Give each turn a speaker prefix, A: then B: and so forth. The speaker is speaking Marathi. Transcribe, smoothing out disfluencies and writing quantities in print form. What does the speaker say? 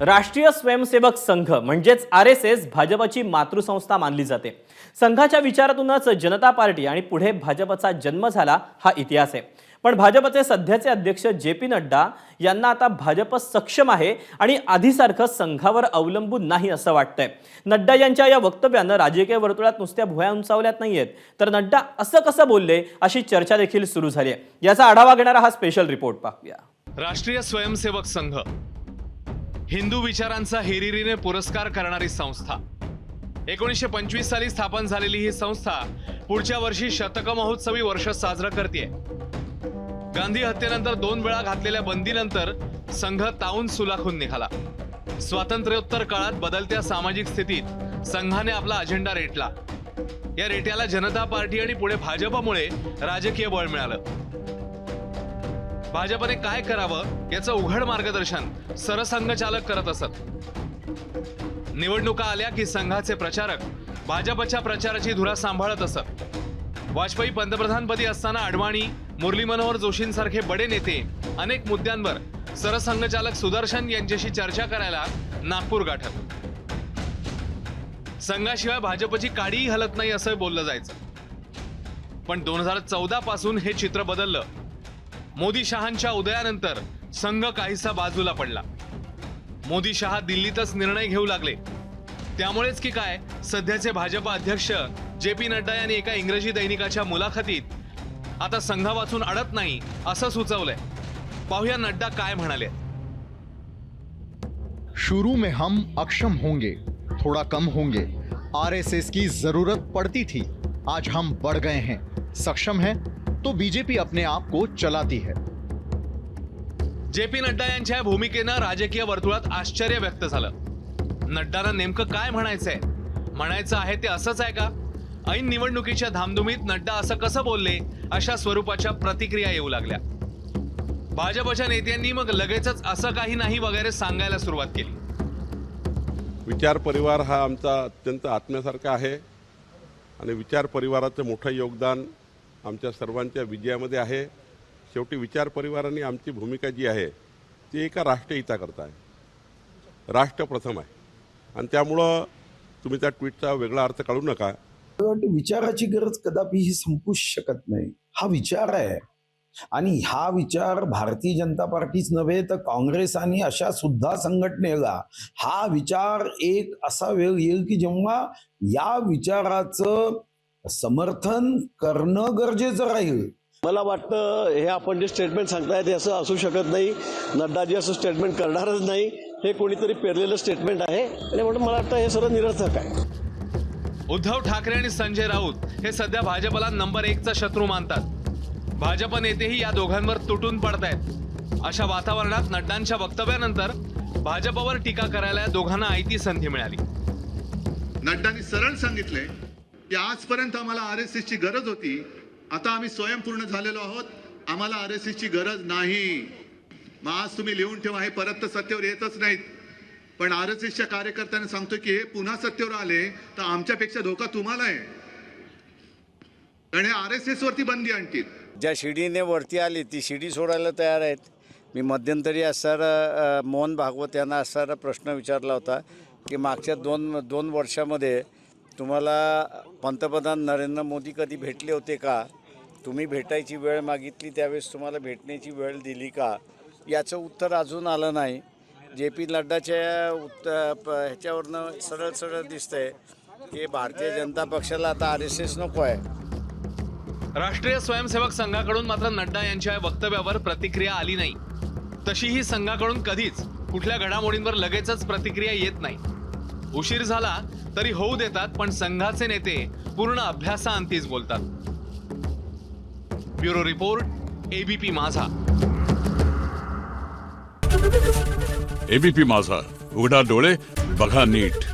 A: राष्ट्रीय स्वयंसेवक संघ म्हणजेच RSS भाजपची मातृसंस्था मानली जाते। संघाच्या विचारातूनच जनता पार्टी आणि पुढे भाजपचा जन्म झाला हा इतिहास आहे। पण भाजपचे सध्याचे अध्यक्ष JP नड्डा यांना आता भाजप सक्षम आहे आणि आधीसारखं संघावर अवलंबून नाही असं वाटतंय। नड्डा यांच्या या वक्तव्यानं राजकीय वर्तुळात नुसत्या भुवया उंचावल्यात नाहीयेत, तर नड्डा असं कसं बोलले अशी चर्चा देखील सुरू झाली आहे। याचा आढावा घेणारा हा स्पेशल रिपोर्ट पाहूया।
B: राष्ट्रीय स्वयंसेवक संघ हिंदू विचारांचा हिरिरीने पुरस्कार करणारी संस्था। 1925 साली स्थापन झालेली ही संस्था पुढच्या वर्षी शतक महोत्सवी वर्ष साजरं करते। गांधी हत्येनंतर 2 वेळा घातलेल्या बंदीनंतर संघ तावून सुलाखून निघाला। स्वातंत्र्योत्तर काळात बदलत्या सामाजिक स्थितीत संघाने आपला अजेंडा रेटला। या रेट्याला जनता पार्टी आणि पुढे भाजपमुळे राजकीय बळ मिळालं। भाजपने काय करावं याचं उघड मार्गदर्शन सरसंघचालक करत असत। निवडणुका आल्या की संघाचे प्रचारक भाजपच्या प्रचाराची धुरा सांभाळत असत। वाजपेयी पंतप्रधानपदी असताना अडवाणी, मुरली मनोहर जोशींसारखे बडे नेते अनेक मुद्द्यांवर सरसंघचालक सुदर्शन यांच्याशी चर्चा करायला नागपूर गाठत। संघाशिवाय भाजपची काडीही हलत नाही असं बोललं जायचं। पण 2014 पासून हे चित्र बदललं। मोदी शहांच्या उदयानंतर संघ काहीसा बाजूला पडला। मोदी शहा दिल्लीतच निर्णय घेऊ लागले। त्यामुळेच की काय सध्याचे भाजप अध्यक्ष JP नड्डा यांनी एका इंग्रजी दैनिकाच्या मुलाखतीत आता संघ वाचून अडत नाही असं सुचवलंय। पाहूया नड्डा काय म्हणाले।
C: शुरू में हम अक्षम होंगे, थोड़ा कम होंगे, RSS की जरूरत पड़ती थी। आज हम बढ़ गए हैं, सक्षम हैं, तो बीजेपी अपने आप को चलाती है।
B: JP नड्डा यांच्या भूमिकेनं राजकीय वर्तुळात आश्चर्य व्यक्त झालं। नड्डांना नेमकं काय म्हणायचंय? म्हणायचं आहे ते असंच आहे का? ऐन निवडणुकीच्या धामधुमीत नड्डा असं कसं बोलले अशा स्वरूपाच्या प्रतिक्रिया येऊ लागल्या। भाजपच्या नेत्यांनी मग लगेचच असं काही नाही वगैरे सांगायला सुरुवात केली।
D: विचार परिवार हा आमचा अत्यंत आत्म्यासारखा आहे आणि विचार परिवाराचं मोठं योगदान आमच्या सर्वांच्या विजयामध्ये आहे। शेवटी विचार परिवाराने आमची भूमिका जी आहे ती एका राष्ट्रहिताकरता आहे, राष्ट्र प्रथम आहे आणि त्यामुळं तुम्ही त्या ट्विटचा वेगळा अर्थ काढू नका।
E: विचाराची गरज कदापि ही संपूच शकत नाही। हा विचार आहे आणि हा विचार भारतीय जनता पार्टीच नव्हे तर काँग्रेस आणि अशा सुद्धा संघटनेला हा विचार एक असा वेळ येईल की जेव्हा या विचाराचं समर्थन करणं गरजेचं राहील।
F: मला वाटतं हे आपण जे स्टेटमेंट सांगताय ते असं असू शकत नाही। नड्डाजी असं स्टेटमेंट करणारच नाही, हे कोणीतरी पेरलेलं स्टेटमेंट आहे आणि म्हणून मला वाटतं हे सर्व निरर्थक आहे।
B: उद्धव ठाकरे आणि संजय राऊत हे सध्या भाजपला नंबर 1 चा शत्रू मानतात। भाजप नेतेही या दोघांवर तुटून पडतायत। अशा वातावरणात नड्डांच्या वक्तव्यानंतर भाजपवर टीका करायला दोघांना आयती संधी मिळाली।
G: नड्डांनी सरळ सांगितले की आजपर्यंत आम्हाला RSS ची गरज होती, आता आम्ही स्वयंपूर्ण झालेलो आहोत, आम्हाला RSS ची गरज नाही। मग आज तुम्ही लिहून ठेवा, हे परत तर सत्तेवर येतच नाहीत, पण RSSच्या कार्यकर्त्यांना सांगतोय की हे पुन्हा सत्तेवर आले तर आमच्यापेक्षा धोका तुम्हाला आहे, कारण हे RSS वरती बंदी आणतील।
H: ज्या शिडीने वरती आली ती शिडी सोडायला तयार आहेत। मी मध्यंतरी असणारा मोहन भागवत यांना असणारा प्रश्न विचारला होता की मागच्या दोन वर्षामध्ये तुम्हाला पंतप्रधान नरेंद्र मोदी कधी भेटले होते का? तुम्ही भेटायची वेळ मागितली त्यावेळेस तुम्हाला भेटण्याची वेळ दिली का? याचं उत्तर अजून आलं नाही। JP नड्डाच्या ह्याच्यावरनं सरळ दिसतंय की भारतीय जनता पक्षाला आता RSS नको आहे।
B: राष्ट्रीय स्वयंसेवक संघाकडून मात्र नड्डा यांच्या वक्तव्यावर प्रतिक्रिया आली नाही। तशीही संघाकडून कधीच कुठल्या घडामोडींवर लगेचच प्रतिक्रिया येत नाही। उशीर झाला तरी होऊ देतात, पण संघाचे नेते पूर्ण अभ्यासाअंतीच बोलतात। ब्युरो रिपोर्ट, ABP माझा।
I: ABP माझा, उघडा डोळे बघा नीट।